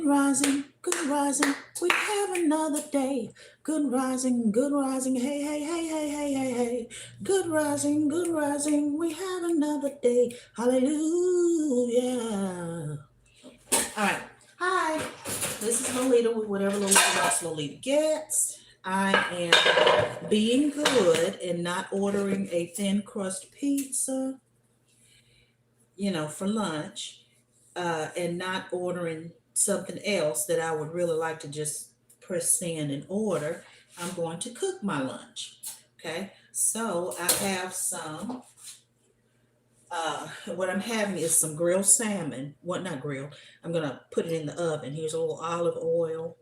Good rising, good rising. We have another day. Good rising. Hey, hey, hey, hey, hey, hey, hey. Good rising, good rising. We have another day. Hallelujah. All right. Hi. This is Lolita with whatever Lolita wants Lolita gets. I am being good and not ordering a thin crust pizza, for lunch, and not ordering something else that I would really like to just press send and order. I'm going to cook my lunch. Okay, so I have some. What I'm having is some grilled salmon. What, not grilled? I'm gonna put it in the oven. Here's a little olive oil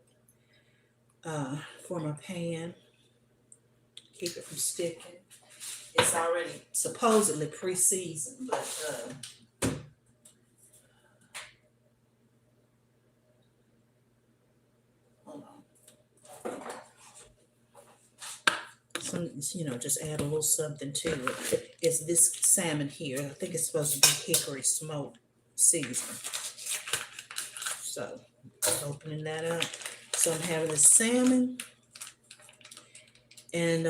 for my pan. Keep it from sticking. It's already supposedly pre-seasoned, but hold on. Some, just add a little something to it. It's this salmon here. I think it's supposed to be hickory smoked season. So, opening that up. So I'm having the salmon and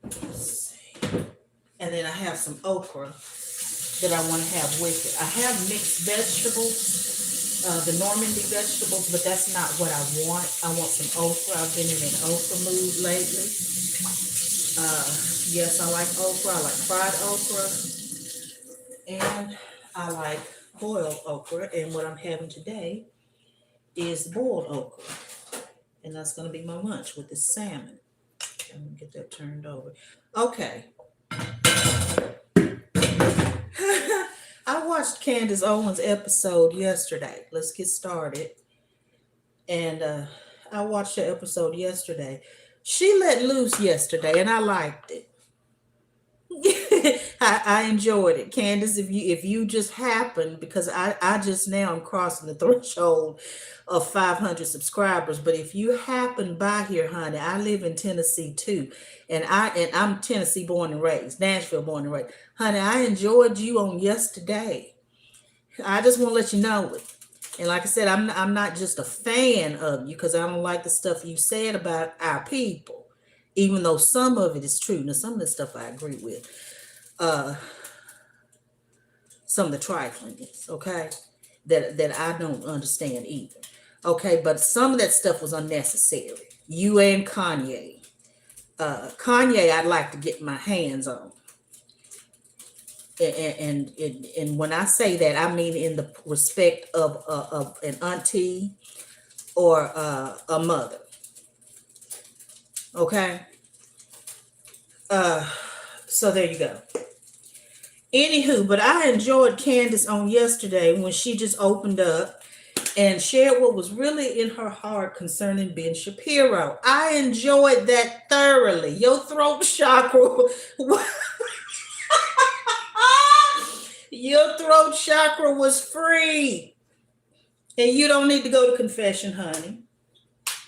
let's see. And then I have some okra that I want to have with it. I have mixed vegetables. The Normandy vegetables, but that's not what I want. I want some okra. I've been in an okra mood lately. Yes, I like okra. I like fried okra. And I like boiled okra. And what I'm having today is boiled okra. And that's going to be my lunch with the salmon. I'm going to get that turned over. Okay. I watched Candace Owens' episode yesterday. Let's get started. And I watched the episode yesterday. She let loose yesterday, and I liked it. I enjoyed it, Candace. If you just happened, because I just now am crossing the threshold of 500 subscribers. But if you happen by here, honey, I live in Tennessee too, and I'm Tennessee born and raised, Nashville born and raised. Honey, I enjoyed you on yesterday. I just want to let you know it. And like I said, I'm not just a fan of you because I don't like the stuff you said about our people, even though some of it is true. Now, some of the stuff I agree with. Some of the trifling is, okay, that I don't understand either. Okay, but some of that stuff was unnecessary. You and Kanye. Kanye, I'd like to get my hands on. And when I say that, I mean in the respect of an auntie or a mother. Okay. So there you go. Anywho, but I enjoyed Candace on yesterday when she just opened up and shared what was really in her heart concerning Ben Shapiro. I enjoyed that thoroughly. Your throat chakra. Your throat chakra was free. And you don't need to go to confession, honey.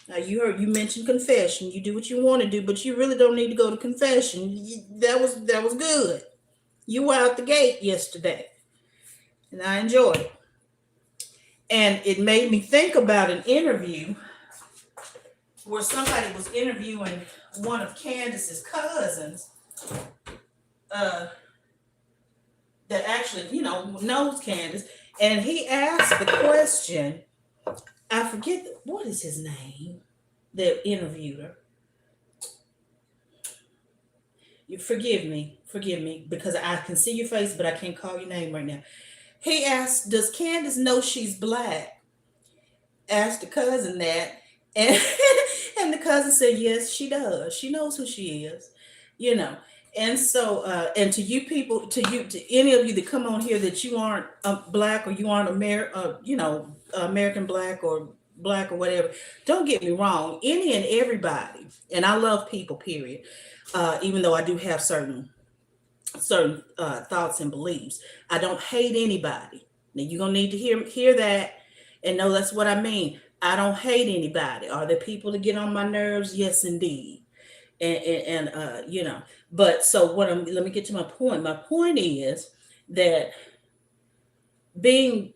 Now you mentioned confession. You do what you want to do, but you really don't need to go to confession. That was good. You were out the gate yesterday. And I enjoyed it. And it made me think about an interview where somebody was interviewing one of Candace's cousins. That actually, knows Candace. And he asked the question, I forget, what is his name that interviewed her? You forgive me, because I can see your face, but I can't call your name right now. He asked, does Candace know she's black? Asked the cousin that. And, and the cousin said, yes, she does. She knows who she is, And so, and to you people, to any of you that come on here that you aren't black or you aren't American black or whatever, don't get me wrong. Any and everybody, and I love people, period. Even though I do have certain thoughts and beliefs, I don't hate anybody. Now you're gonna need to hear that and know that's what I mean. I don't hate anybody. Are there people that get on my nerves? Yes, indeed. And but so let me get to my point. My point is that being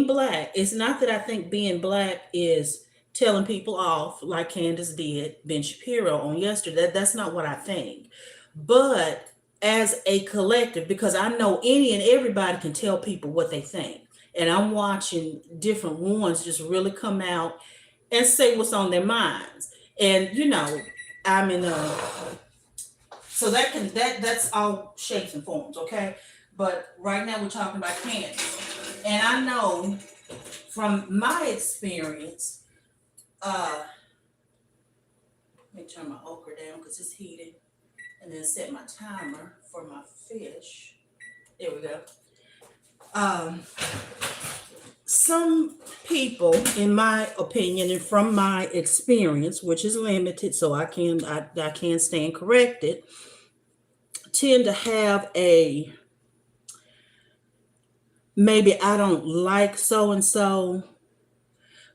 black, it's not that I think being black is telling people off like Candace did Ben Shapiro on yesterday. That's not what I think. But as a collective, because I know any and everybody can tell people what they think. And I'm watching different ones just really come out and say what's on their minds. And I'm in a so that's all shapes and forms, okay? But right now we're talking about Candace. And I know from my experience, let me turn my okra down because it's heated. And then set my timer for my fish. There we go. Um, some people, in my opinion, and from my experience, which is limited, so I can stand corrected, tend to have a maybe I don't like so and so,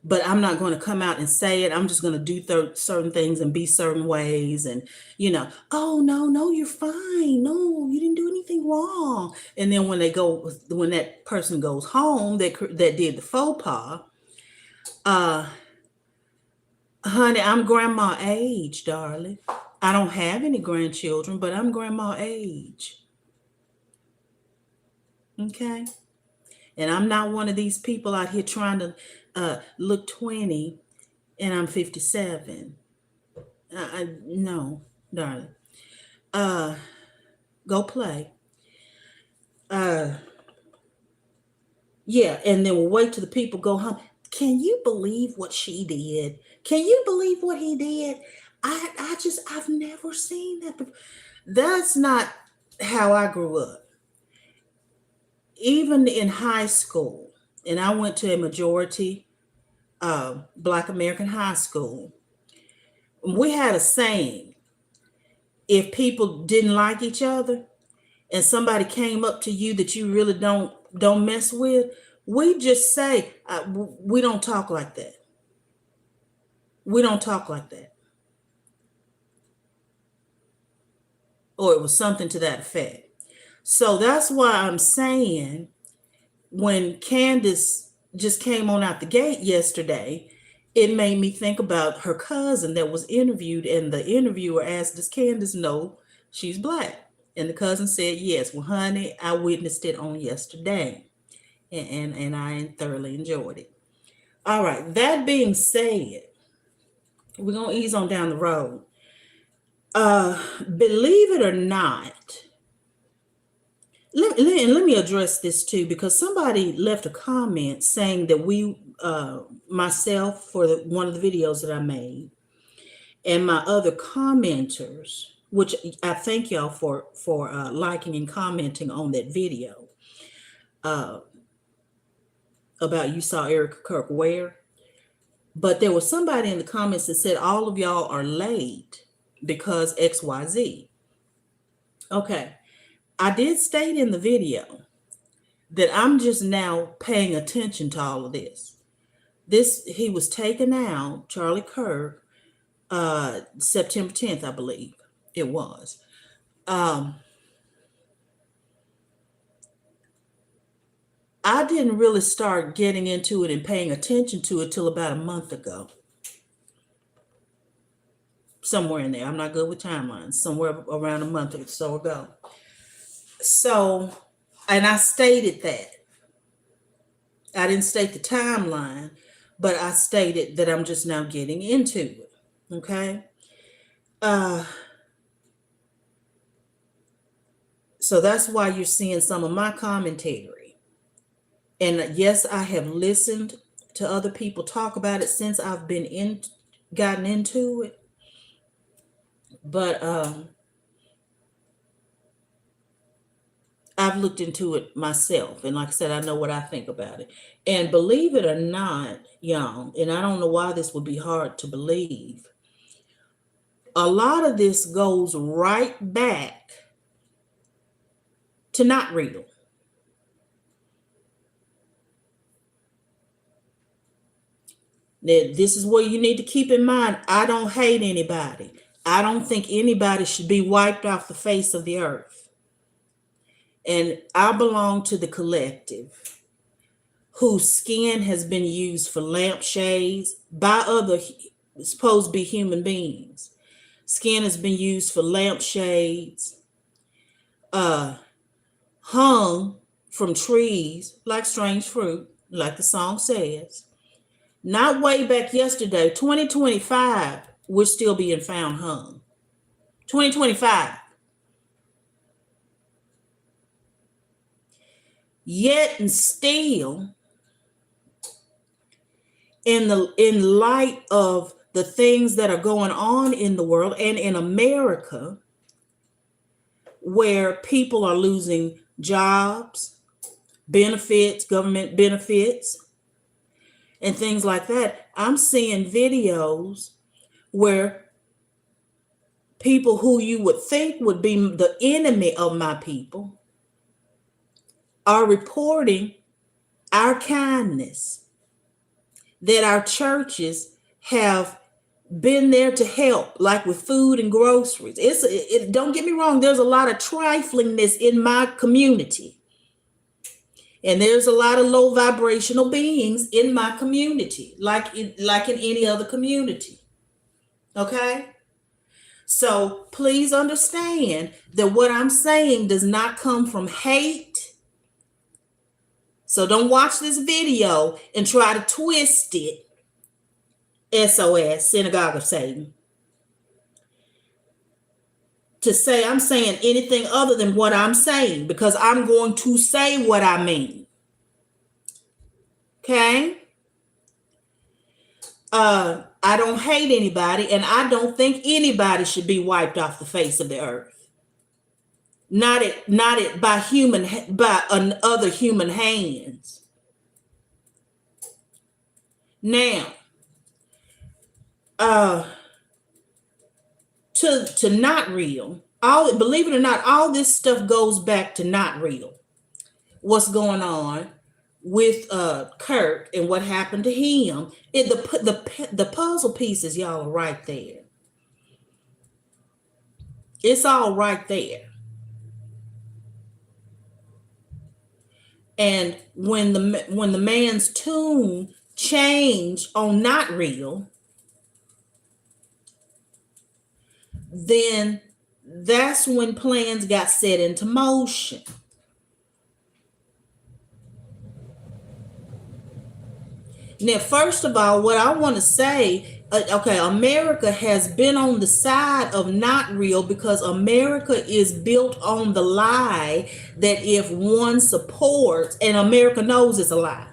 but I'm not going to come out and say it. I'm just going to do certain things and be certain ways. And, oh, no, you're fine. No, you didn't do anything wrong. And then when that person goes home that did the faux pas, honey, I'm grandma age, darling. I don't have any grandchildren, but I'm grandma age. Okay. And I'm not one of these people out here trying to look 20 and I'm 57. No, darling. Go play. Yeah, and then we'll wait till the people go home. Can you believe what she did? Can you believe what he did? I've never seen that before. That's not how I grew up. Even in high school, and I went to a majority Black American high school. We had a saying: if people didn't like each other, and somebody came up to you that you really don't mess with, we just say we don't talk like that. We don't talk like that, or it was something to that effect. So that's why I'm saying when Candace just came on out the gate yesterday, it made me think about her cousin that was interviewed, and the interviewer asked, "Does Candace know she's Black?" And the cousin said, "Yes." Well, honey, I witnessed it on yesterday, and I thoroughly enjoyed it. All right. That being said, we're gonna ease on down the road. Believe it or not, let me address this too, because somebody left a comment saying that myself for one of the videos that I made, and my other commenters, which I thank y'all for liking and commenting on that video about you saw Erica Kirk where, but there was somebody in the comments that said all of y'all are late because XYZ. Okay, I did state in the video that I'm just now paying attention to all of this. He was taken out, Charlie Kirk, September 10th, I believe it was. I didn't really start getting into it and paying attention to it till about a month ago. Somewhere in there. I'm not good with timelines. Somewhere around a month or so ago. So, and I stated that. I didn't state the timeline, but I stated that I'm just now getting into it. Okay? So that's why you're seeing some of my commentary. And yes, I have listened to other people talk about it since I've gotten into it. But I've looked into it myself. And like I said, I know what I think about it. And believe it or not, y'all, and I don't know why this would be hard to believe, a lot of this goes right back to Notreal. Now, this is what you need to keep in mind. I don't hate anybody. I don't think anybody should be wiped off the face of the earth. And I belong to the collective. whose skin has been used for lampshades by other supposed to be human beings. Skin has been used for lampshades, uh, hung from trees like strange fruit, like the song says. Not way back yesterday, 2025, we're still being found hung. 2025. Yet and still, in light of the things that are going on in the world and in America, where people are losing jobs, benefits, government benefits, and things like that, I'm seeing videos where people who you would think would be the enemy of my people are reporting our kindness, that our churches have been there to help, like with food and groceries. Don't get me wrong, there's a lot of triflingness in my community. And there's a lot of low vibrational beings in my community, like in any other community. Okay? So please understand that what I'm saying does not come from hate. So don't watch this video and try to twist it. SOS, Synagogue of Satan. To say I'm saying anything other than what I'm saying, because I'm going to say what I mean. Okay? I don't hate anybody, and I don't think anybody should be wiped off the face of the earth. Not it by other human hands. Now, to Notreal, believe it or not, all this stuff goes back to Notreal. What's going on with Kirk and what happened to him? The puzzle pieces, y'all, are right there. It's all right there. And when the man's tune changed on Notreal, then that's when plans got set into motion. Now, first of all, what I want to say, okay, America has been on the side of Notreal because America is built on the lie that if one supports, and America knows it's a lie.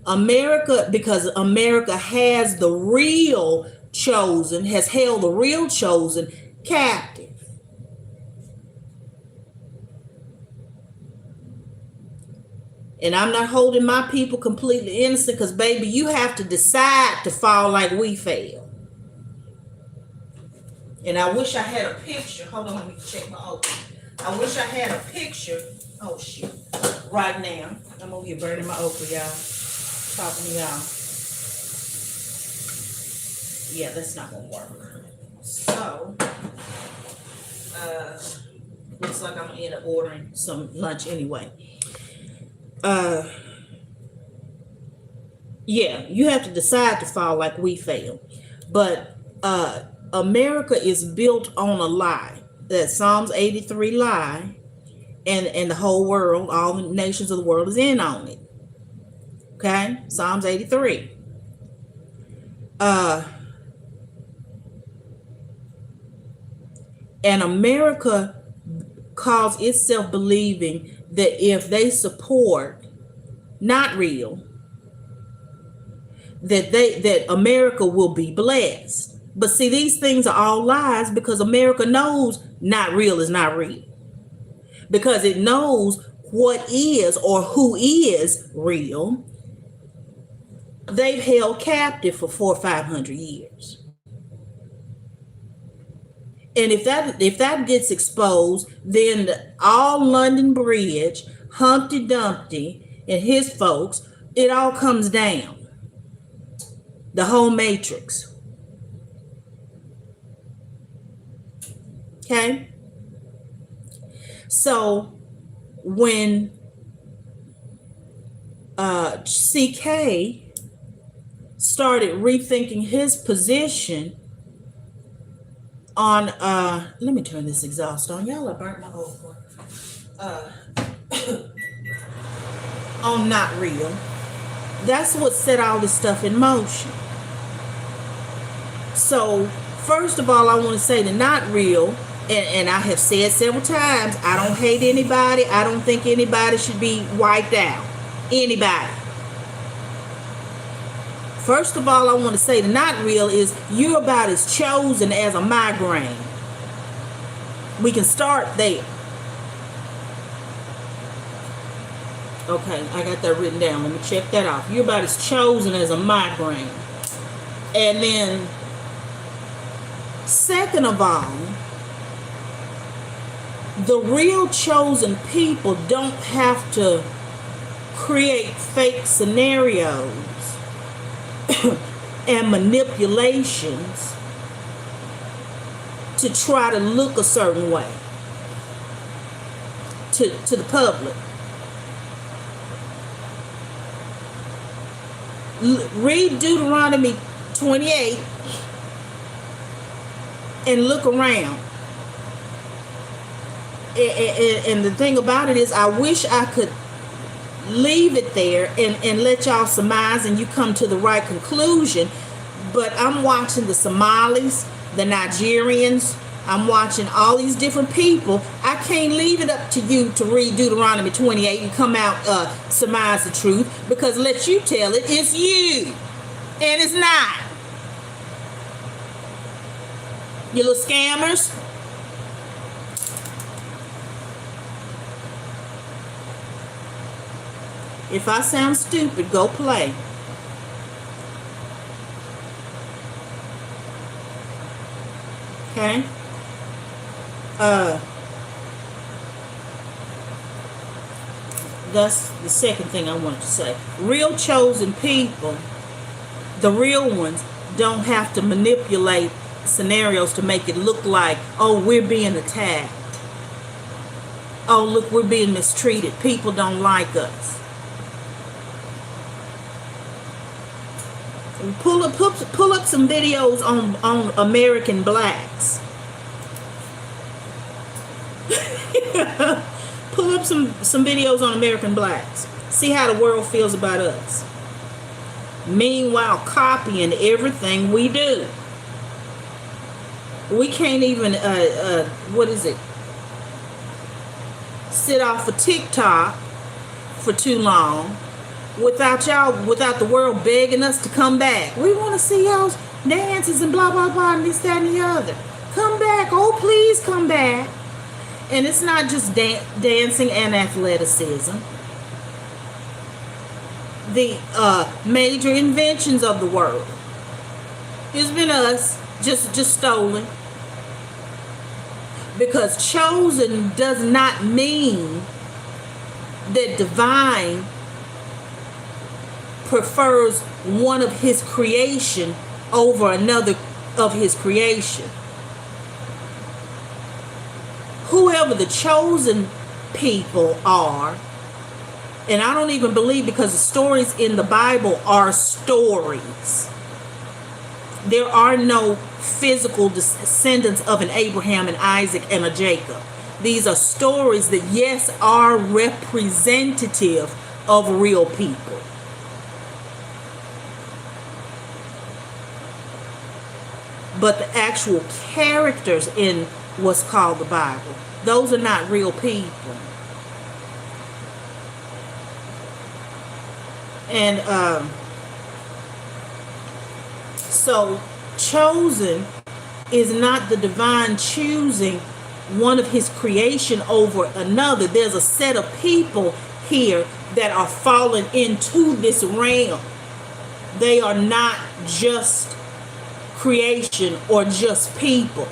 Because America has held the real chosen captive. And I'm not holding my people completely innocent, because, baby, you have to decide to fall like we fell. And I wish I had a picture. Hold on, let me check my okra. I wish I had a picture. Oh, shit. Right now. I'm over here burning my okra, y'all. Talking to y'all. Yeah, that's not going to work. So, looks like I'm going to end up ordering some lunch anyway. Yeah, you have to decide to fall like we fail. But America is built on a lie. That Psalms 83 lie, and the whole world, all the nations of the world is in on it. Okay? Psalms 83. And America calls itself believing that if they support Notreal, that America will be blessed. But see, these things are all lies, because America knows Notreal is not real. Because it knows what is or who is real. They've held captive for 400 or 500 years. And if that gets exposed, then all London Bridge, Humpty Dumpty, and his folks, it all comes down. The whole matrix. Okay? So when CK started rethinking his position on let me turn this exhaust on. Y'all have burnt my over. Uh on Not Real. That's what set all this stuff in motion. So first of all, I want to say the Not Real, and I have said several times, I don't hate anybody. I don't think anybody should be wiped out. Anybody. First of all, I want to say the Not Real is you're about as chosen as a migraine. We can start there. Okay, I got that written down. Let me check that off. You're about as chosen as a migraine. And then, second of all, the real chosen people don't have to create fake scenarios and manipulations to try to look a certain way to the public. Read Deuteronomy 28 and look around. And the thing about it is, I wish I could leave it there and let y'all surmise and you come to the right conclusion. But I'm watching the Somalis, the Nigerians, I'm watching all these different people. I can't leave it up to you to read Deuteronomy 28 and come out surmise the truth, because let you tell it, it's you. And it's not. You little scammers. If I sound stupid, go play. Okay? That's the second thing I wanted to say. Real chosen people, the real ones, don't have to manipulate scenarios to make it look like, oh, we're being attacked. Oh, look, we're being mistreated. People don't like us. Pull up some videos on American blacks. Pull up some videos on American blacks. See how the world feels about us. Meanwhile, copying everything we do. We can't even sit off of TikTok for too long without the world begging us to come back. We want to see y'all's dances and blah blah blah and this, that, and the other. Come back. Oh, please come back. And it's not just dancing and athleticism. The major inventions of the world. It's been us, just stolen. Because chosen does not mean that divine prefers one of his creation over another of his creation. Whoever the chosen people are, and I don't even believe, because the stories in the Bible are stories. There are no physical descendants of an Abraham and Isaac and a Jacob. These are stories that, yes, are representative of real people. But the actual characters in what's called the Bible, those are not real people. And so chosen is not the divine choosing one of his creation over another. There's a set of people here that are fallen into this realm. They are not just creation or just people,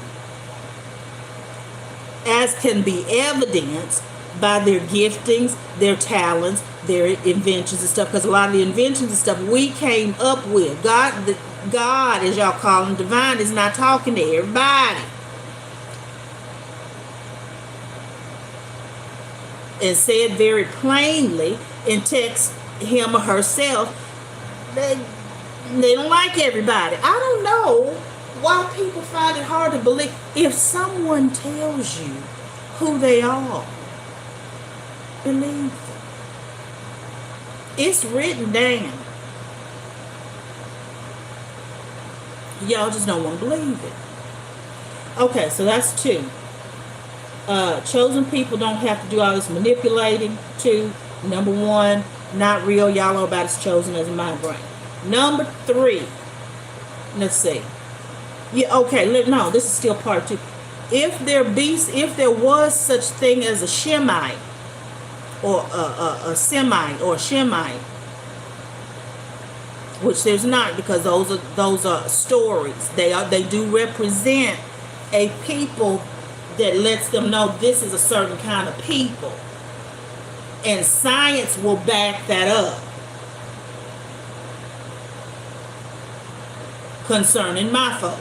as can be evidenced by their giftings, their talents, their inventions and stuff. Because a lot of the inventions and stuff we came up with. God, as y'all call him, divine, is not talking to everybody. And said very plainly in text him or herself, they don't like everybody. I don't know why people find it hard to believe. If someone tells you who they are, believe them. It's written down. Y'all just don't want to believe it. Okay, so that's 2. Chosen people don't have to do all this manipulating. 2. Number 1, not real. Y'all know about it's chosen as a mind brain. Number 3. Let's see. Yeah, okay. No, this is still part 2. If there was such thing as a Shemite, or a Semite, or a Shemite, which there's not, because those are stories. They do represent a people that lets them know this is a certain kind of people, and science will back that up concerning my folks.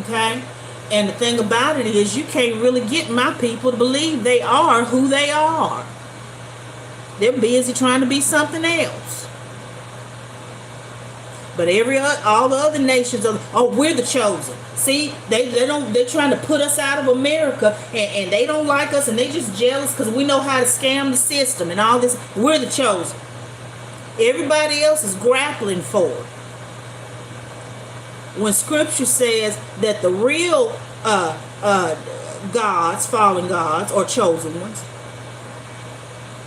Okay? And the thing about it is, you can't really get my people to believe they are who they are. They're busy trying to be something else. But all the other nations are, oh, we're the chosen. See, they're trying to put us out of America, and they don't like us, and they just jealous because we know how to scam the system and all this. We're the chosen. Everybody else is grappling for it. When Scripture says that the real gods, fallen gods, or chosen ones,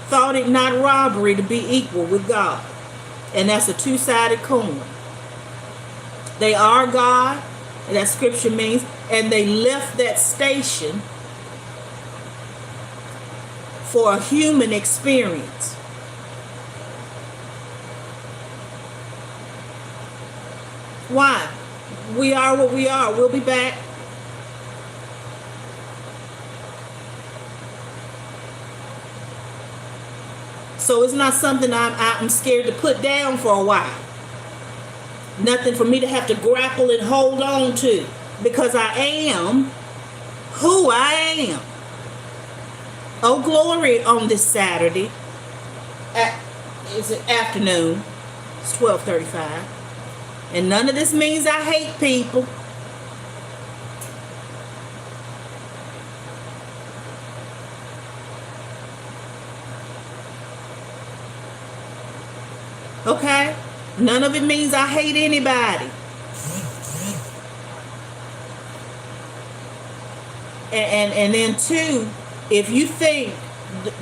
thought it not robbery to be equal with God. And that's a two-sided coin. They are God, and that Scripture means, and they left that station for a human experience. Why? We are what we are. We'll be back. So it's not something I'm scared to put down for a while. Nothing for me to have to grapple and hold on to, because I am who I am. Oh, glory on this Saturday. It's afternoon. It's 12:35. And none of this means I hate people. Okay? None of it means I hate anybody. And then 2, if you think,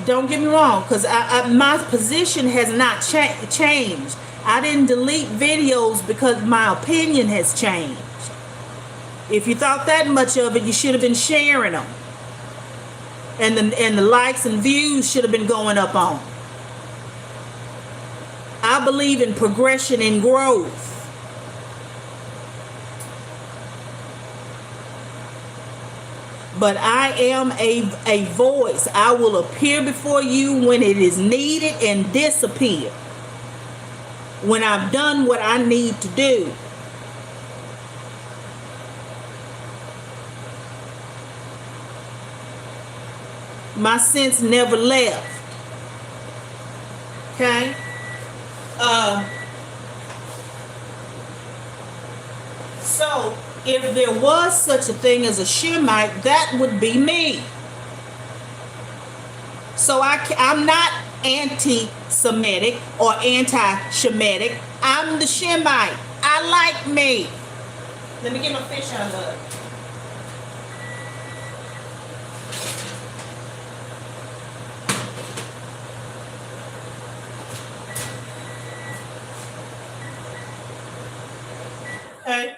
don't get me wrong, because my position has not changed. I didn't delete videos because my opinion has changed. If you thought that much of it, you should have been sharing them. And the likes and views should have been going up on. I believe in progression and growth. But I am a voice. I will appear before you when it is needed and disappear when I've done what I need to do. My sense never left. Okay? So, if there was such a thing as a Shemite, that would be me. So I'm not anti-Semitic or anti-Shemitic. I'm the Shemite. I like me. Let me get my fish out of it. Okay.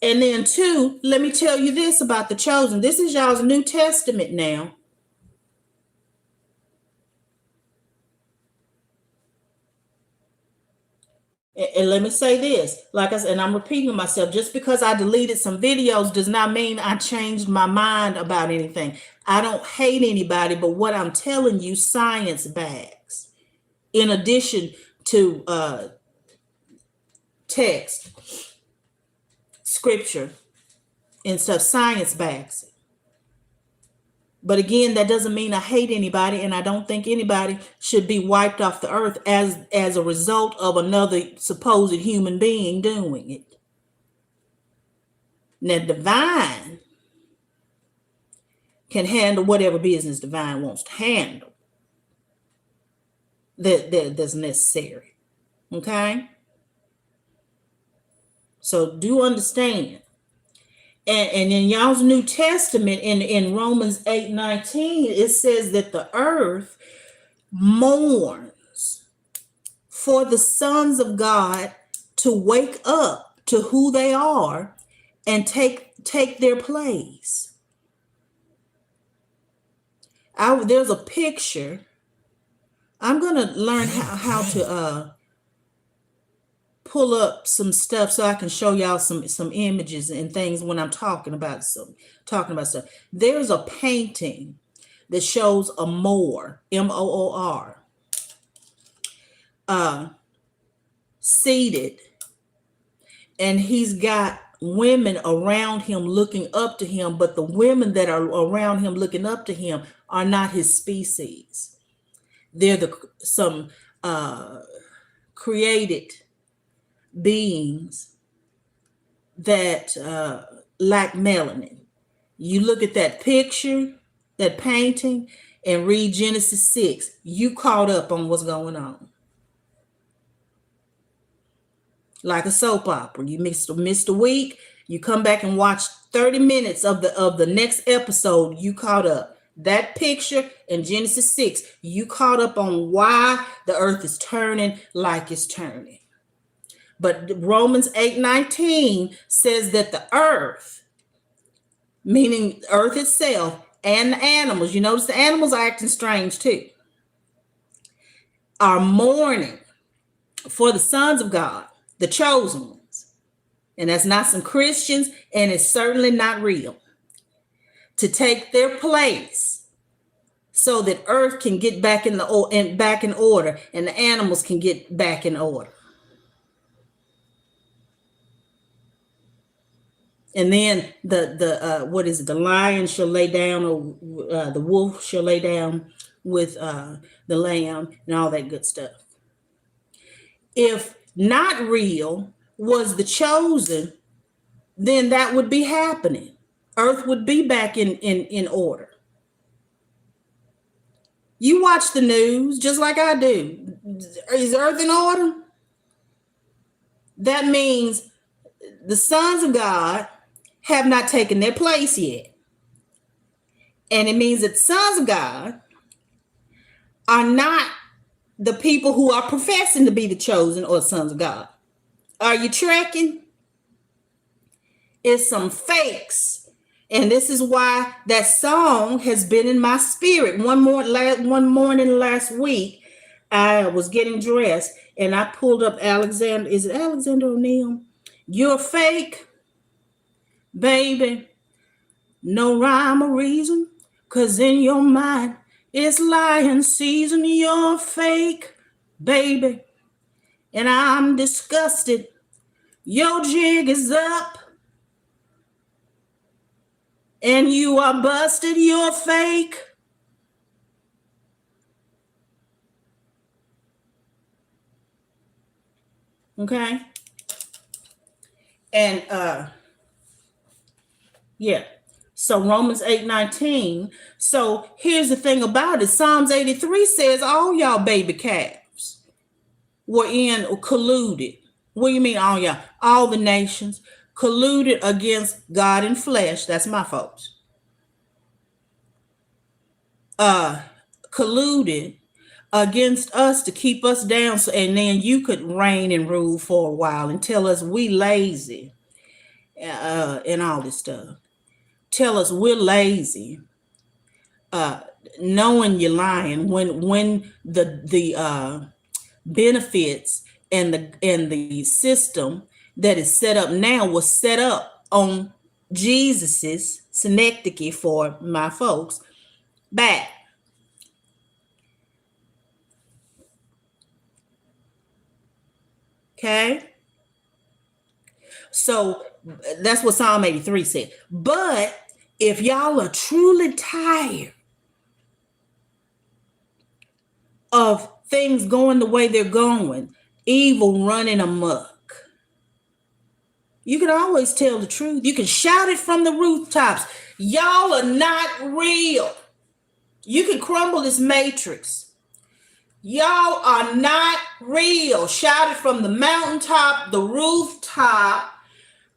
And then 2, let me tell you this about the chosen. This is y'all's New Testament now. And let me say this, like I said, and I'm repeating myself, just because I deleted some videos does not mean I changed my mind about anything. I don't hate anybody, but what I'm telling you, science backs. In addition to text, Scripture, and stuff, science backs it. But again, that doesn't mean I hate anybody, and I don't think anybody should be wiped off the earth as a result of another supposed human being doing it. Now, divine can handle whatever business divine wants to handle that's necessary. Okay? So do understand. And in y'all's New Testament, in Romans 8:19, it says that the earth mourns for the sons of God to wake up to who they are and take their place. There's a picture. I'm gonna learn how to pull up some stuff so I can show y'all some images and things when I'm talking about stuff. There's a painting that shows a Moor, Moor, seated, and he's got women around him looking up to him, but the women that are around him looking up to him are not his species. They're some created beings that lack melanin. You look at that picture, that painting, and read Genesis 6. You caught up on what's going on. Like a soap opera. You missed a week, you come back and watch 30 minutes of the next episode, you caught up. That picture in Genesis 6, you caught up on why the earth is turning like it's turning. But Romans 8:19 says that the earth, meaning earth itself, and the animals, you notice the animals are acting strange too, are mourning for the sons of God, the chosen ones. And that's not some Christians, and it's certainly not real. To take their place so that earth can get back in order, and the animals can get back in order. And then the lion shall lay down, or the wolf shall lay down with the lamb, and all that good stuff. If not real was the chosen, then that would be happening. Earth would be back in order. You watch the news just like I do. Is earth in order? That means the sons of God have not taken their place yet. And it means that sons of God are not the people who are professing to be the chosen or sons of God. Are you tracking? It's some fakes. And this is why that song has been in my spirit. One morning last week, I was getting dressed and I pulled up Alexander. Is it Alexander O'Neal? You're fake, baby. No rhyme or reason, 'cause in your mind it's lying season. You're fake, baby, and I'm disgusted. Your jig is up and you are busted. You're fake. Okay. And yeah. So Romans 8:19. So here's the thing about it. Psalms 83 says all y'all baby calves were colluded. What do you mean all y'all? All the nations colluded against God in flesh. That's my folks. Colluded against us to keep us down, and then you could reign and rule for a while and tell us we lazy and all this stuff. Tell us we're lazy, knowing you're lying when the benefits and the system that is set up now was set up on Jesus's synecdoche for my folks back. Okay, so that's what Psalm 83 said. But If y'all are truly tired of things going the way they're going, evil running amok, you can always tell the truth. You can shout it from the rooftops. Y'all are not real. You can crumble this matrix. Y'all are not real. Shout it from the mountaintop, the rooftop,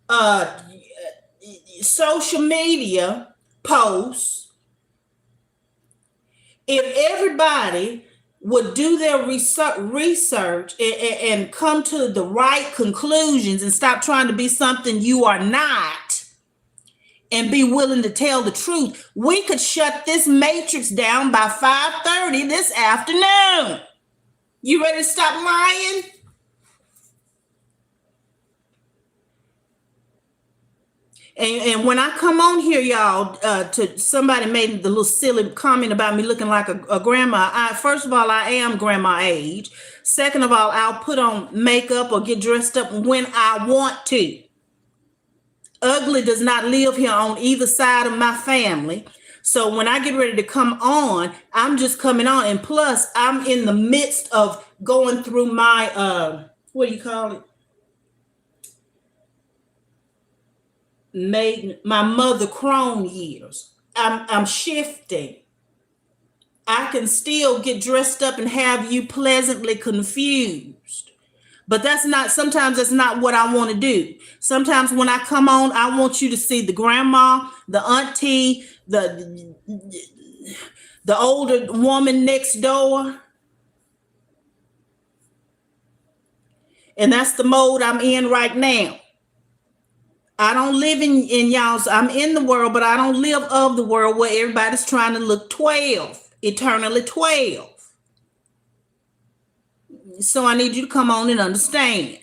uh, social media posts. If everybody would do their research and come to the right conclusions and stop trying to be something you are not and be willing to tell the truth, we could shut this matrix down by 5:30 this afternoon. You ready to stop lying? And when I come on here, y'all, to somebody made the little silly comment about me looking like a grandma. First of all, I am grandma age. Second of all, I'll put on makeup or get dressed up when I want to. Ugly does not live here on either side of my family. So when I get ready to come on, I'm just coming on. And plus, I'm in the midst of going through my, what do you call it? Made my mother crone years. I'm shifting. I can still get dressed up and have you pleasantly confused. But sometimes that's not what I want to do. Sometimes when I come on, I want you to see the grandma, the auntie, the older woman next door. And that's the mode I'm in right now. I don't live in y'all's, I'm in the world, but I don't live of the world where everybody's trying to look 12, eternally 12. So I need you to come on and understand.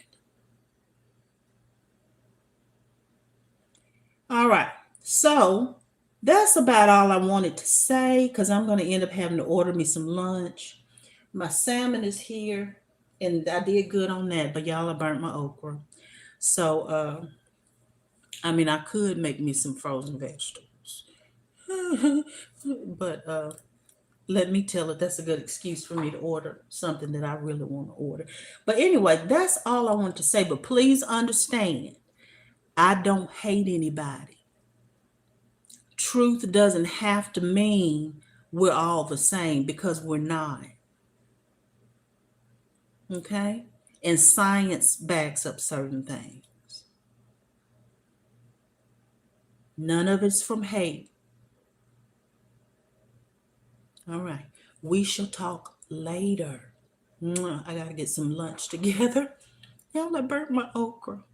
All right. So that's about all I wanted to say because I'm going to end up having to order me some lunch. My salmon is here and I did good on that, but y'all, I burnt my okra. So, I could make me some frozen vegetables, but let me tell it, that's a good excuse for me to order something that I really want to order. But anyway, that's all I want to say. But please understand, I don't hate anybody. Truth doesn't have to mean we're all the same because we're not. Okay? And science backs up certain things. None of it's from hate. All right. We shall talk later. I got to get some lunch together. Y'all, I burnt my okra.